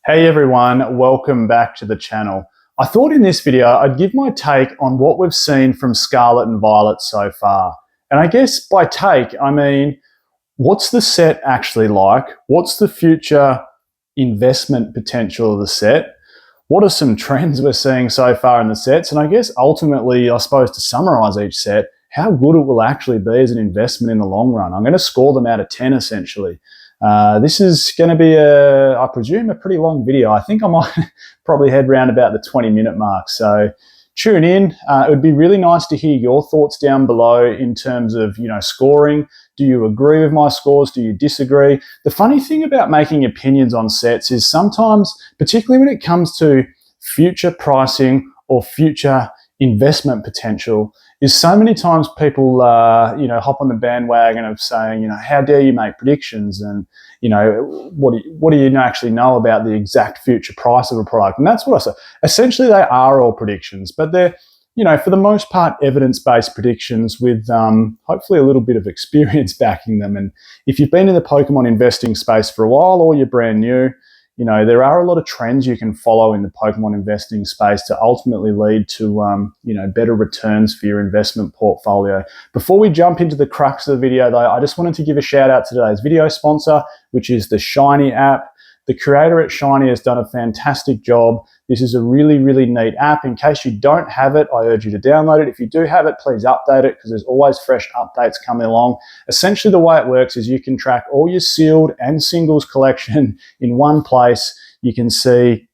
Hey everyone, welcome back to the channel. I thought in this video I'd give my take on what we've seen from Scarlet and Violet so far. And I guess by take, I mean, what's the set actually like? What's the future investment potential of the set? What are some trends we're seeing so far in the sets? And I guess ultimately, I suppose to summarize each set, how good it will actually be as an investment in the long run. I'm going to score them out of 10 essentially. This is going to be, I presume, a pretty long video. I think I might probably head round about the 20-minute mark. So tune in. It would be really nice to hear your thoughts down below in terms of, scoring. Do you agree with my scores? Do you disagree? The funny thing about making opinions on sets is sometimes, particularly when it comes to future pricing or future investment potential, is so many times people, hop on the bandwagon of saying, how dare you make predictions, and what do you actually know about the exact future price of a product? And that's what I say. Essentially, they are all predictions, but they're, for the most part, evidence-based predictions with hopefully a little bit of experience backing them. And if you've been in the Pokemon investing space for a while, or you're brand new, there are a lot of trends you can follow in the Pokemon investing space to ultimately lead to, better returns for your investment portfolio. Before we jump into the crux of the video, though, I just wanted to give a shout out to today's video sponsor, which is the Shiny app. The creator at Shiny has done a fantastic job. This is a really, really neat app. In case you don't have it, I urge you to download it. If you do have it, please update it because there's always fresh updates coming along. Essentially, the way it works is you can track all your sealed and singles collection in one place. You can see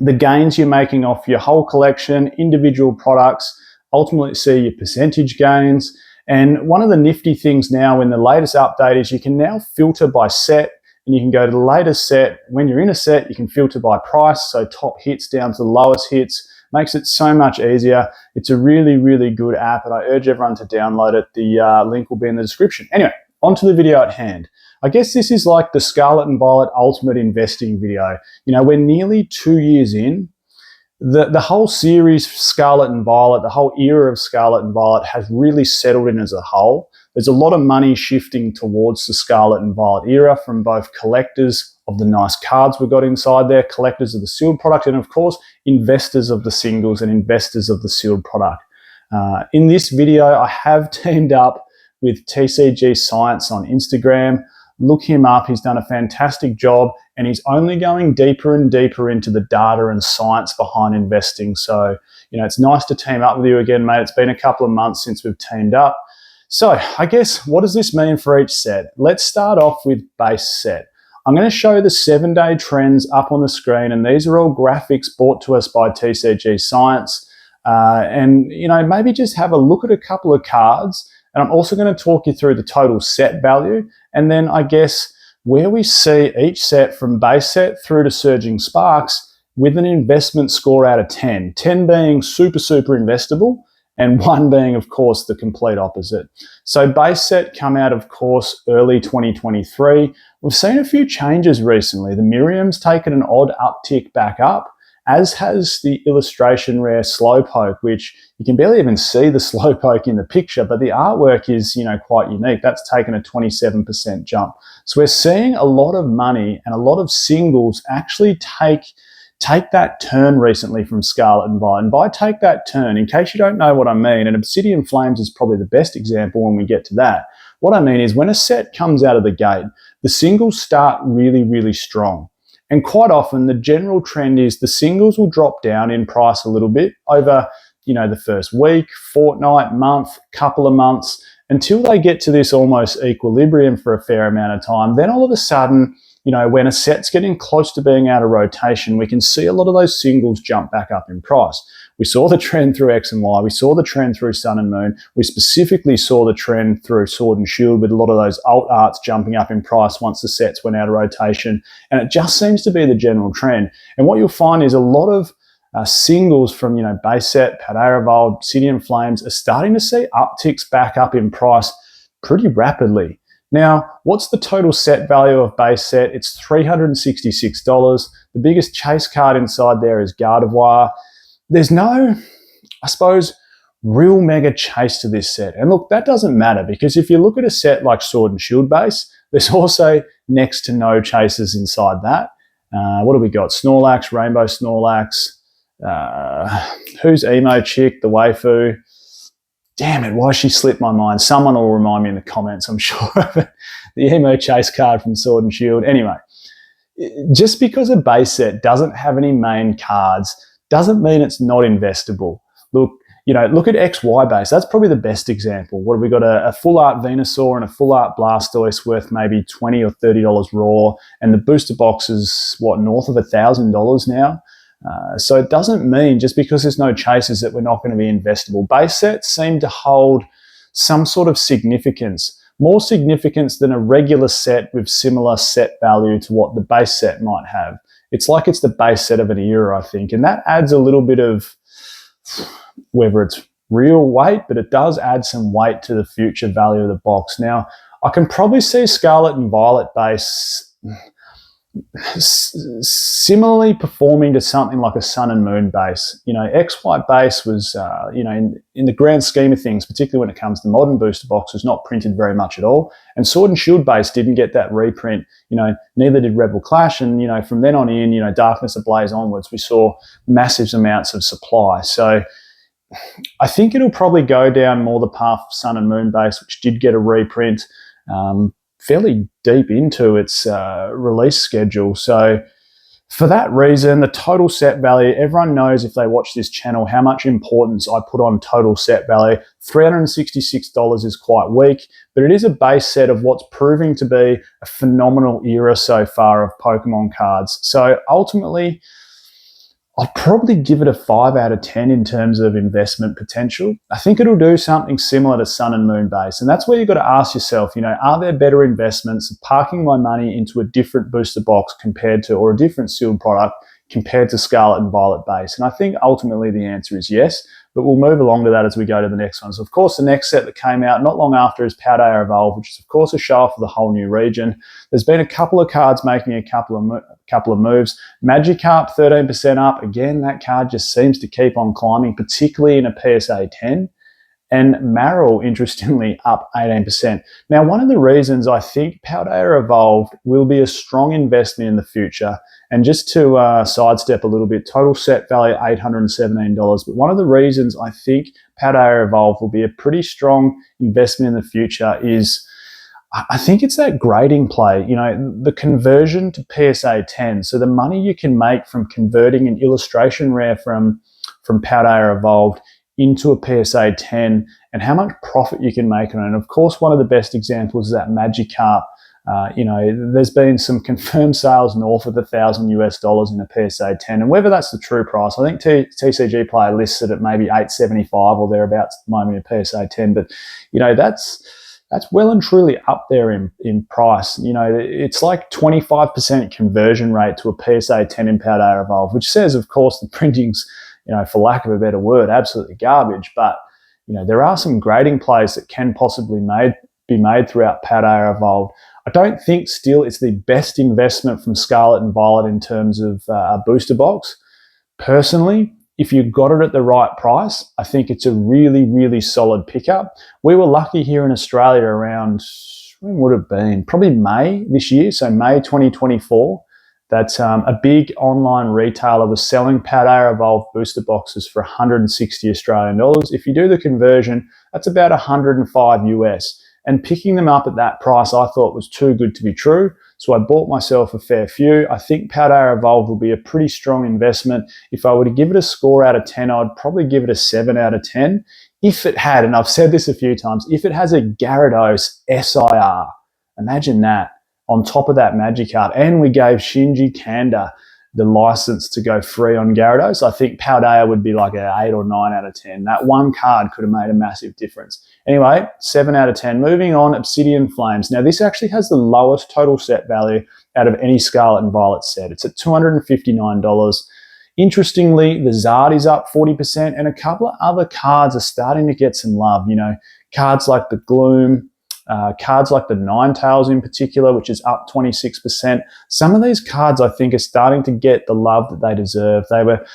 the gains you're making off your whole collection, individual products, ultimately see your percentage gains. And one of the nifty things now in the latest update is you can now filter by set. And you can go to the latest set. When you're in a set, you can filter by price, so top hits down to the lowest hits. Makes it so much easier. It's a really, really good app, and I urge everyone to download it. The link will be in the description. Anyway, onto the video at hand. I guess this is like the Scarlet and Violet Ultimate Investing video. We're nearly 2 years in. The whole series, Scarlet and Violet, the whole era of Scarlet and Violet has really settled in as a whole. There's a lot of money shifting towards the Scarlet and Violet era from both collectors of the nice cards we've got inside there, collectors of the sealed product, and of course, investors of the singles and investors of the sealed product. In this video, I have teamed up with TCG Science on Instagram. Look him up. He's done a fantastic job, and he's only going deeper and deeper into the data and science behind investing. So, it's nice to team up with you again, mate. It's been a couple of months since we've teamed up. So I guess, what does this mean for each set? Let's start off with base set. I'm going to show the 7-day trends up on the screen, and these are all graphics brought to us by TCG Science. Maybe just have a look at a couple of cards, and I'm also going to talk you through the total set value, and then I guess where we see each set from base set through to Surging Sparks with an investment score out of 10. 10 being super, super investable, and 1 being, of course, the complete opposite. So base set come out, of course, early 2023. We've seen a few changes recently. The Miriam's taken an odd uptick back up, as has the illustration rare Slowpoke, which you can barely even see the Slowpoke in the picture, but the artwork is, quite unique. That's taken a 27% jump. So we're seeing a lot of money and a lot of singles actually take that turn recently from Scarlet and Violet. And by take that turn, in case you don't know what I mean, and Obsidian Flames is probably the best example when we get to that. What I mean is when a set comes out of the gate, the singles start really, really strong. And quite often the general trend is the singles will drop down in price a little bit over, the first week, fortnight, month, couple of months, until they get to this almost equilibrium for a fair amount of time. Then all of a sudden, when a set's getting close to being out of rotation, we can see a lot of those singles jump back up in price. We saw the trend through X and Y. We saw the trend through Sun and Moon. We specifically saw the trend through Sword and Shield with a lot of those alt arts jumping up in price once the sets went out of rotation. And it just seems to be the general trend. And what you'll find is a lot of singles from, base set, Paldea Evolved, Obsidian Flames are starting to see upticks back up in price pretty rapidly. Now, what's the total set value of base set? It's $366. The biggest chase card inside there is Gardevoir. There's no, I suppose, real mega chase to this set. And look, that doesn't matter because if you look at a set like Sword and Shield base, there's also next to no chases inside that. What do we got? Snorlax, Rainbow Snorlax. Who's Emo Chick, the waifu? Damn it, why she slipped my mind? Someone will remind me in the comments, I'm sure of it. The Emo Chase card from Sword and Shield. Anyway, just because a base set doesn't have any main cards doesn't mean it's not investable. Look at XY base. That's probably the best example. What have we got? A full art Venusaur and a full art Blastoise worth maybe $20 or $30 raw, and the booster box is what, north of $1,000 now. So it doesn't mean just because there's no chases that we're not going to be investable. Base sets seem to hold some sort of significance, more significance than a regular set with similar set value to what the base set might have. It's like it's the base set of an era, I think, and that adds a little bit of, whether it's real weight, but it does add some weight to the future value of the box. Now, I can probably see Scarlet and Violet base similarly performing to something like a Sun and Moon base. XY base was, in the grand scheme of things, particularly when it comes to modern booster boxes, not printed very much at all. And Sword and Shield base didn't get that reprint. Neither did Rebel Clash. And, from then on in, Darkness Ablaze onwards, we saw massive amounts of supply. So I think it'll probably go down more the path of Sun and Moon base, which did get a reprint fairly deep into its release schedule. So for that reason, the total set value, everyone knows if they watch this channel how much importance I put on total set value. $366 is quite weak, but it is a base set of what's proving to be a phenomenal era so far of Pokemon cards. So ultimately, I'd probably give it a 5 out of 10 in terms of investment potential. I think it'll do something similar to Sun and Moon base. And that's where you've got to ask yourself, are there better investments of parking my money into a different booster box or a different sealed product compared to Scarlet and Violet base? And I think ultimately the answer is yes, but we'll move along to that as we go to the next one. So of course, the next set that came out not long after is Paldea Evolved, which is of course a show off of the whole new region. There's been a couple of cards making a couple of moves. Magikarp 13% up. Again, that card just seems to keep on climbing, particularly in a PSA 10. And Marill, interestingly, up 18%. Now, one of the reasons I think Paldea Evolved will be a strong investment in the future, and just to sidestep a little bit, total set value $817, but one of the reasons I think Paldea Evolved will be a pretty strong investment in the future is I think it's that grading play, the conversion to PSA 10. So the money you can make from converting an illustration rare from Paldea Evolved into a PSA 10 and how much profit you can make on it. And of course, one of the best examples is that Magikarp. There's been some confirmed sales north of $1,000 in a PSA 10, and whether that's the true price, I think TCG Player lists it at maybe $875 or thereabouts at the moment in PSA 10. But that's well and truly up there in price. It's like 25% conversion rate to a PSA 10 in Paldea Evolved, which says, of course, the printing's, for lack of a better word, absolutely garbage. But there are some grading plays that can possibly be made throughout Paldea Evolved. I don't think still it's the best investment from Scarlet and Violet in terms of a booster box. Personally, if you got it at the right price, I think it's a really, really solid pickup. We were lucky here in Australia around, when would it have been? Probably May this year, so May 2024, that a big online retailer was selling Paldea Evolved booster boxes for 160 Australian dollars. If you do the conversion, that's about 105 US. And picking them up at that price I thought was too good to be true. So I bought myself a fair few. I think Paldea Evolved will be a pretty strong investment. If I were to give it a score out of 10, I'd probably give it a 7 out of 10. If it had, and I've said this a few times, if it has a Gyarados SIR, imagine that, on top of that Magikarp, and we gave Shinji Kanda the license to go free on Gyarados, I think Paldea would be like an 8 or 9 out of 10. That one card could have made a massive difference. Anyway, 7 out of 10. Moving on, Obsidian Flames. Now, this actually has the lowest total set value out of any Scarlet and Violet set. It's at $259. Interestingly, the Zard is up 40%, and a couple of other cards are starting to get some love. Cards like the Gloom, cards like the Ninetales in particular, which is up 26%. Some of these cards, I think, are starting to get the love that they deserve. They were,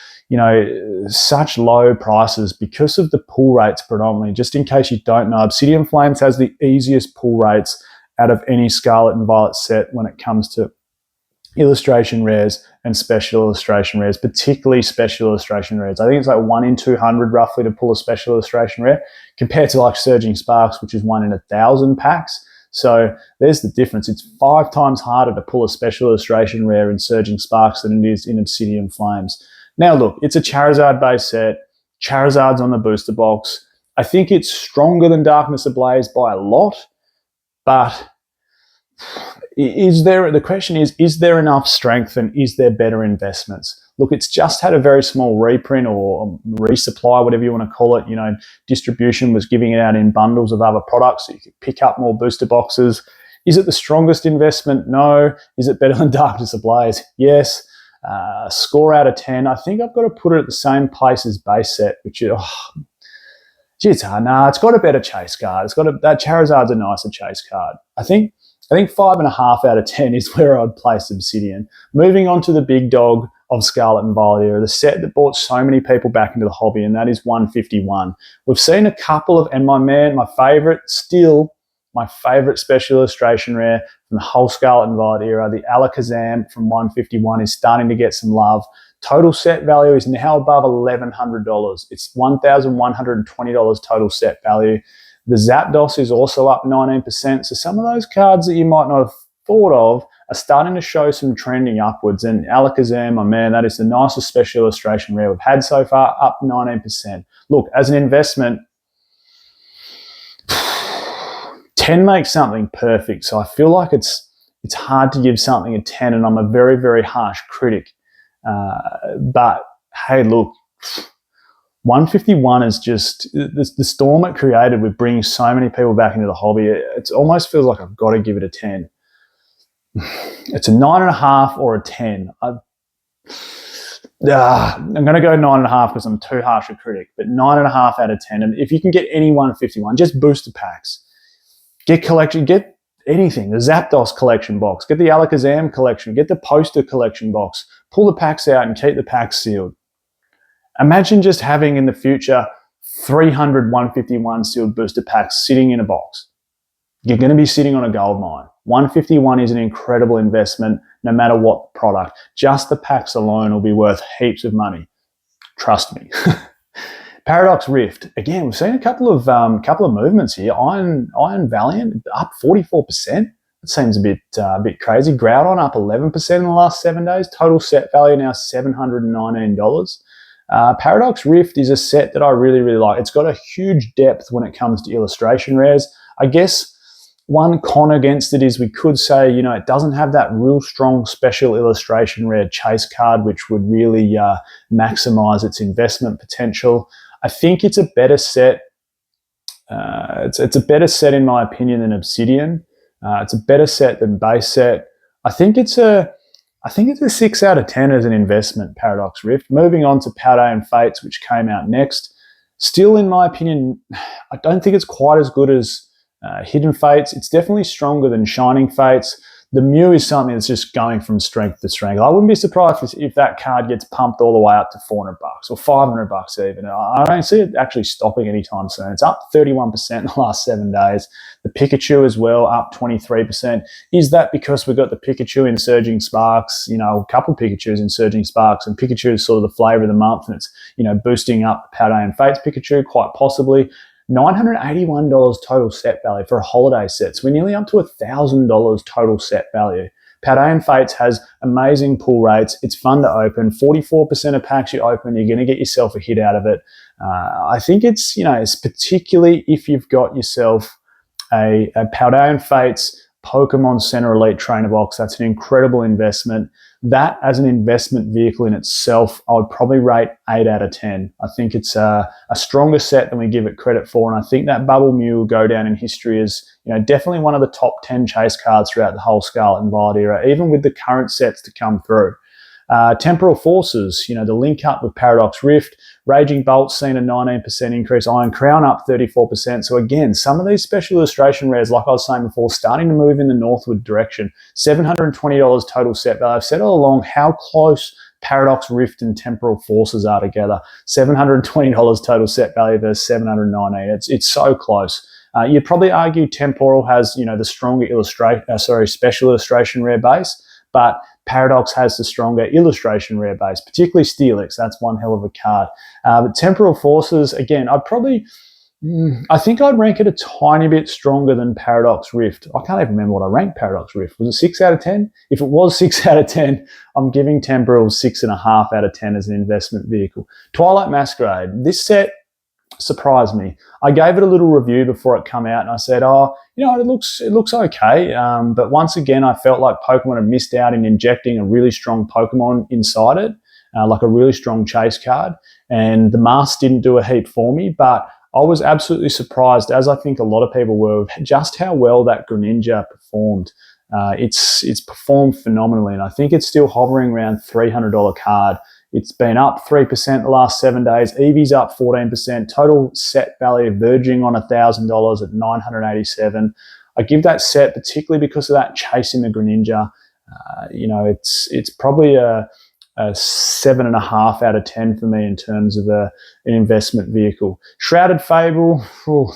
such low prices because of the pull rates predominantly. Just in case you don't know, Obsidian Flames has the easiest pull rates out of any Scarlet and Violet set when it comes to illustration rares and special illustration rares, particularly special illustration rares. I think it's like 1 in 200 roughly to pull a special illustration rare, compared to like Surging Sparks, which is 1 in 1,000 packs. So there's the difference. It's 5 times harder to pull a special illustration rare in Surging Sparks than it is in Obsidian Flames. Now look, it's a Charizard base set. Charizard's on the booster box. I think it's stronger than Darkness Ablaze by a lot, but the question is there enough strength and is there better investments? Look, it's just had a very small reprint or resupply, whatever you want to call it. You know, distribution was giving it out in bundles of other products so you could pick up more booster boxes. Is it the strongest investment? No. Is it better than Darkness Ablaze? Yes. Score out of 10. I think I've got to put it at the same place as base set, which is, it's hard. Nah, it's got a better chase card. That Charizard's a nicer chase card. I think 5.5 out of 10 is where I'd place Obsidian. Moving on to the big dog of Scarlet and Violet Era, the set that brought so many people back into the hobby, and that is 151. We've seen a couple of, and my favourite special illustration rare from the whole Scarlet and Violet Era, the Alakazam from 151 is starting to get some love. Total set value is now above $1,100. It's $1,120 total set value. The Zapdos is also up 19%. So some of those cards that you might not have thought of are starting to show some trending upwards. And Alakazam, my man, that is the nicest special illustration rare we've had so far, up 19%. Look, as an investment, 10 makes something perfect. So I feel like it's hard to give something a 10, and I'm a very, very harsh critic. But hey, look, 151 is just the storm it created with bringing so many people back into the hobby. It almost feels like I've got to give it a 10. It's a 9.5 or a 10. I'm going to go 9.5 because I'm too harsh a critic, but 9.5 out of 10. And if you can get any 151, just booster packs, get anything, the Zapdos collection box, get the Alakazam collection, get the poster collection box, pull the packs out and keep the packs sealed. Imagine just having in the future 300 151 sealed booster packs sitting in a box. You're going to be sitting on a gold mine. 151 is an incredible investment no matter what product. Just the packs alone will be worth heaps of money. Trust me. Paradox Rift. Again, we've seen a couple of movements here. Iron Valiant up 44%. It seems a bit crazy. Groudon up 11% in the last 7 days. Total set value now $719. Paradox Rift is a set that I really, really like. It's got a huge depth when it comes to illustration rares. I guess one con against it is we could say, you know, it doesn't have that real strong special illustration rare chase card, which would really maximize its investment potential. I think it's a better set. It's a better set in my opinion than Obsidian. It's a better set than base set. I think it's a 6 out of 10 as an investment, Paradox Rift. Moving on to Paldean Fates, which came out next. Still, in my opinion, I don't think it's quite as good as Hidden Fates. It's definitely stronger than Shining Fates. The Mew is something that's just going from strength to strength. I wouldn't be surprised if that card gets pumped all the way up to $400 or $500 even. I don't see it actually stopping anytime soon. It's up 31% in the last 7 days. The Pikachu as well, up 23%. Is that because we've got the Pikachu in Surging Sparks, you know, a couple of Pikachus in Surging Sparks, and Pikachu is sort of the flavour of the month, and it's, you know, boosting up Paldean Fates Pikachu, quite possibly. $981 total set value for a holiday set. So we're nearly up to $1,000 total set value. Paldean Fates has amazing pull rates. It's fun to open. 44% of packs you open, you're going to get yourself a hit out of it. I think it's, you know, it's particularly if you've got yourself a Paldean Fates Pokemon Center Elite Trainer Box, that's an incredible investment. That as an investment vehicle in itself, I would probably rate 8 out of 10. I think it's a stronger set than we give it credit for, and I think that Bubble Mew will go down in history as, you know, definitely one of the top 10 chase cards throughout the whole Scarlet and Violet era, even with the current sets to come through. Temporal Forces, you know, the link up with Paradox Rift. Raging Bolt's seen a 19% increase. Iron Crown up 34%. So again, some of these special illustration rares, like I was saying before, starting to move in the northward direction. $720 total set value. I've said all along how close Paradox Rift and Temporal Forces are together. $720 total set value versus $719. It's so close. You'd probably argue Temporal has, you know, the stronger special illustration rare base, but Paradox has the stronger illustration rare base, particularly Steelix. That's one hell of a card. But Temporal Forces, again, I think I'd rank it a tiny bit stronger than Paradox Rift. I can't even remember what I ranked Paradox Rift. Was it 6 out of 10? If it was 6 out of 10, I'm giving Temporal 6.5 out of 10 as an investment vehicle. Twilight Masquerade. This set surprised me. I gave it a little review before it came out, and I said, "Oh, you know, it looks okay." But once again, I felt like Pokemon had missed out in injecting a really strong Pokemon inside it, like a really strong chase card. And the mask didn't do a heap for me, but I was absolutely surprised, as I think a lot of people were, just how well that Greninja performed. It's performed phenomenally, and I think it's still hovering around $300 card. It's been up 3% the last 7 days. Eevee's up 14%. Total set value verging on $1,000 at $987. I give that set particularly because of that chasing the Greninja. You know, it's probably a 7.5 out of 10 for me in terms of an investment vehicle. Shrouded Fable,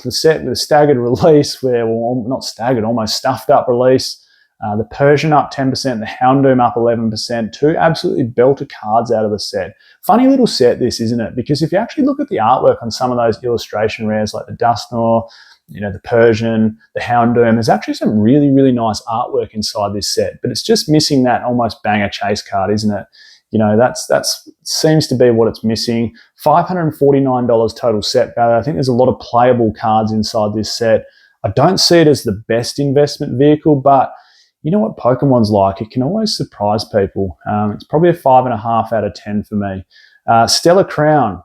the set with a staggered release, not staggered, almost stuffed up release. The Persian up 10%, the Houndoom up 11%. Two absolutely belter cards out of the set. Funny little set this, isn't it? Because if you actually look at the artwork on some of those illustration rares like the Dusknoir, you know, the Persian, the Houndoom, there's actually some really, really nice artwork inside this set, but it's just missing that almost banger chase card, isn't it? You know, that's seems to be what it's missing. $549 total set value. I think there's a lot of playable cards inside this set. I don't see it as the best investment vehicle, but you know what Pokemon's like. It can always surprise people. It's probably a 5.5 out of 10 for me. Stellar Crown.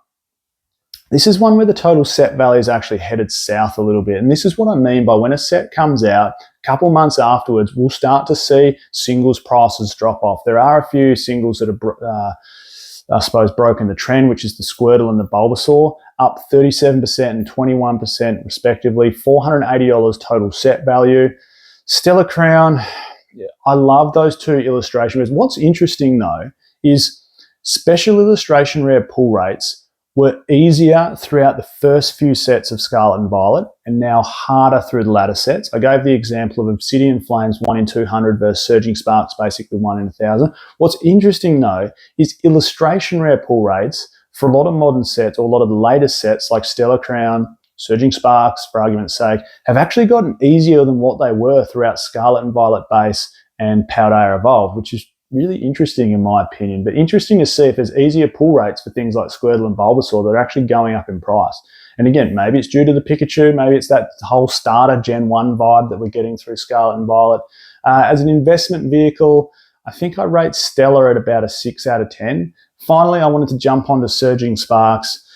This is one where the total set value is actually headed south a little bit. And this is what I mean by when a set comes out, a couple months afterwards, we'll start to see singles prices drop off. There are a few singles that have, I suppose, broken the trend, which is the Squirtle and the Bulbasaur, up 37% and 21% respectively. $480 total set value. Stellar Crown, I love those two illustrations. What's interesting though is special illustration rare pull rates were easier throughout the first few sets of Scarlet and Violet and now harder through the latter sets. I gave the example of Obsidian Flames 1 in 200 versus Surging Sparks basically 1 in 1,000. What's interesting though is illustration rare pull rates for a lot of modern sets or a lot of the latest sets like Stellar Crown, Surging Sparks, for argument's sake, have actually gotten easier than what they were throughout Scarlet and Violet base and Paldea Evolved, which is really interesting in my opinion. But interesting to see if there's easier pull rates for things like Squirtle and Bulbasaur that are actually going up in price. And again, maybe it's due to the Pikachu, maybe it's that whole starter Gen 1 vibe that we're getting through Scarlet and Violet. As an investment vehicle, I think I rate Stellar at about a 6 out of 10. Finally, I wanted to jump onto Surging Sparks.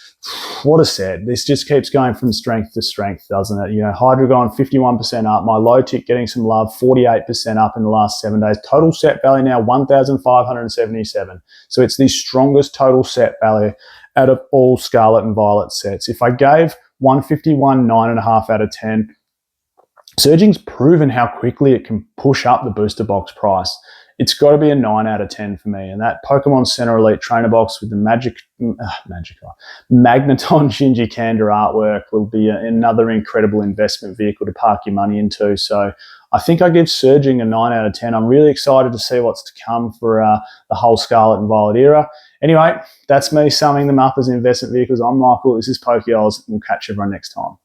What a set. This just keeps going from strength to strength, doesn't it? You know, Hydreigon 51% up, my low tick getting some love, 48% up in the last 7 days. Total set value now 1,577. So it's the strongest total set value out of all Scarlet and Violet sets. If I gave 151 9.5 out of 10, Surging's proven how quickly it can push up the booster box price. It's got to be a 9 out of 10 for me. And that Pokemon Center Elite Trainer Box with the Magneton Shinji Kanda artwork will be another incredible investment vehicle to park your money into. So I think I give Surging a 9 out of 10. I'm really excited to see what's to come for the whole Scarlet and Violet era. Anyway, that's me summing them up as investment vehicles. I'm Michael. This is Pokeoz. We'll catch everyone next time.